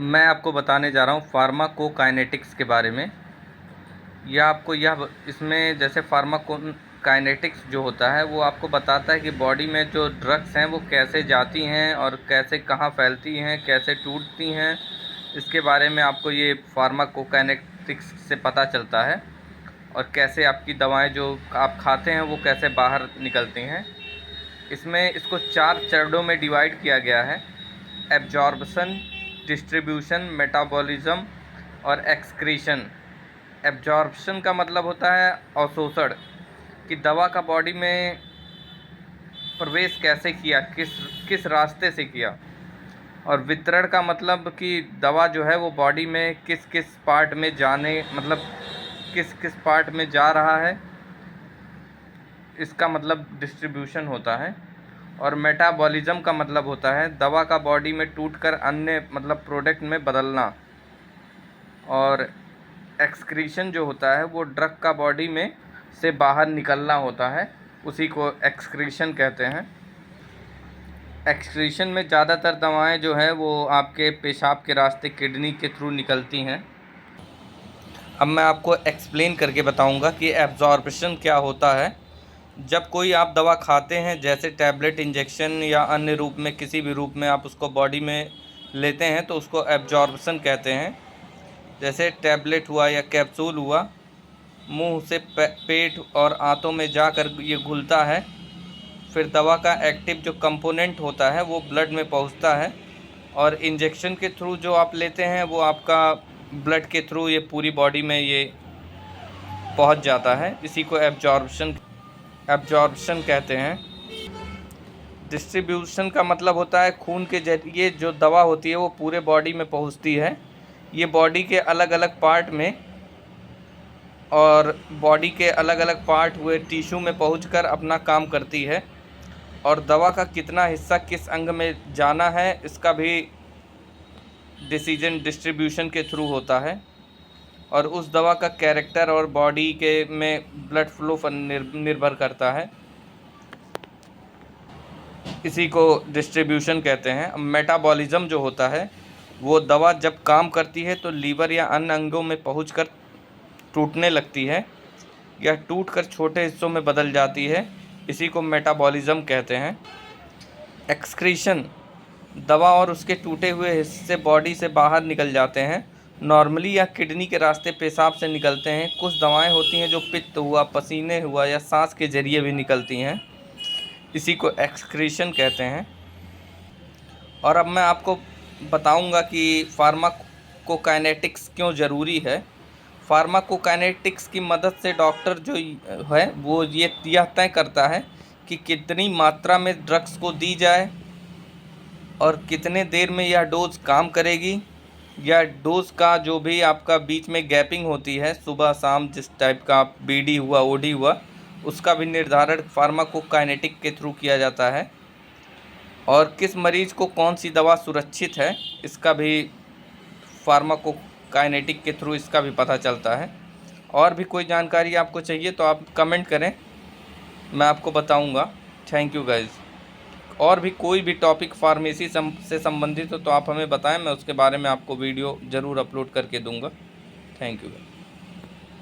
मैं आपको बताने जा रहा हूँ फार्माकोकाइनेटिक्स के बारे में। यह आपको इसमें जैसे फार्माकोकाइनेटिक्स जो होता है वो आपको बताता है कि बॉडी में जो ड्रग्स हैं वो कैसे जाती हैं और कैसे कहाँ फैलती हैं, कैसे टूटती हैं। इसके बारे में आपको ये फार्माकोकाइनेटिक्स से पता चलता है और कैसे आपकी दवाएं जो आप खाते हैं वो कैसे बाहर निकलती हैं। इसमें इसको 4 चरणों में डिवाइड किया गया है: एब्जॉर्प्शन, डिस्ट्रीब्यूशन, मेटाबॉलिज्म और एक्सक्रीशन। एब्जॉर्प्शन का मतलब होता है अवशोषण, कि दवा का बॉडी में प्रवेश कैसे किया, किस किस रास्ते से किया। और वितरण का मतलब कि दवा जो है वो बॉडी में किस किस पार्ट में जाने, मतलब किस किस पार्ट में जा रहा है, इसका मतलब डिस्ट्रीब्यूशन होता है। और मेटाबॉलिज्म का मतलब होता है दवा का बॉडी में टूटकर अन्य मतलब प्रोडक्ट में बदलना। और एक्सक्रीशन जो होता है वो ड्रग का बॉडी में से बाहर निकलना होता है, उसी को एक्सक्रीशन कहते हैं। एक्सक्रीशन में ज़्यादातर दवाएं जो है वो आपके पेशाब के रास्ते किडनी के थ्रू निकलती हैं। अब मैं आपको एक्सप्लेन करके बताऊंगा कि एब्जॉर्प्शन क्या होता है। जब कोई आप दवा खाते हैं, जैसे टैबलेट, इंजेक्शन या अन्य रूप में, किसी भी रूप में आप उसको बॉडी में लेते हैं तो उसको एब्जॉर्प्शन कहते हैं। जैसे टैबलेट हुआ या कैप्सूल हुआ, मुंह से पेट और आंतों में जाकर ये घुलता है। फिर दवा का एक्टिव जो कंपोनेंट होता है वो ब्लड में पहुंचता है और इंजेक्शन के थ्रू जो आप लेते हैं वो आपका ब्लड के थ्रू ये पूरी बॉडी में ये पहुंच जाता है। इसी को एब्जॉर्प्शन कहते हैं। डिस्ट्रीब्यूशन का मतलब होता है खून के जरिए जो दवा होती है वो पूरे बॉडी में पहुंचती है। ये बॉडी के अलग अलग पार्ट में और बॉडी के अलग अलग पार्ट हुए टिश्यू में पहुंचकर अपना काम करती है। और दवा का कितना हिस्सा किस अंग में जाना है इसका भी डिसीजन डिस्ट्रीब्यूशन के थ्रू होता है। और उस दवा का कैरेक्टर और बॉडी के में ब्लड फ्लो पर निर्भर करता है। इसी को डिस्ट्रीब्यूशन कहते हैं। मेटाबॉलिज्म जो होता है वो दवा जब काम करती है तो लीवर या अन्य अंगों में पहुंचकर टूटने लगती है या टूटकर छोटे हिस्सों में बदल जाती है। इसी को मेटाबॉलिज्म कहते हैं। एक्सक्रीशन, दवा और उसके टूटे हुए हिस्से बॉडी से बाहर निकल जाते हैं। नॉर्मली या किडनी के रास्ते पेशाब से निकलते हैं। कुछ दवाएं होती हैं जो पित्त हुआ, पसीने हुआ या सांस के जरिए भी निकलती हैं। इसी को एक्सक्रीशन कहते हैं। और अब मैं आपको बताऊंगा कि फार्माकोकाइनेटिक्स क्यों ज़रूरी है। फार्माकोकाइनेटिक्स की मदद से डॉक्टर जो है वो यह तय करता है कि कितनी मात्रा में ड्रग्स को दी जाए और कितने देर में यह डोज काम करेगी, या डोज का जो भी आपका बीच में गैपिंग होती है, सुबह शाम जिस टाइप का बीडी हुआ, ओडी हुआ, उसका भी निर्धारण फार्माकोकाइनेटिक के थ्रू किया जाता है। और किस मरीज़ को कौन सी दवा सुरक्षित है इसका भी फार्माकोकाइनेटिक के थ्रू इसका भी पता चलता है। और भी कोई जानकारी आपको चाहिए तो आप कमेंट करें, मैं आपको बताऊंगा। Thank you guys. और भी कोई भी टॉपिक फार्मेसी से संबंधित हो तो आप हमें बताएं, मैं उसके बारे में आपको वीडियो ज़रूर अपलोड करके दूंगा। Thank you.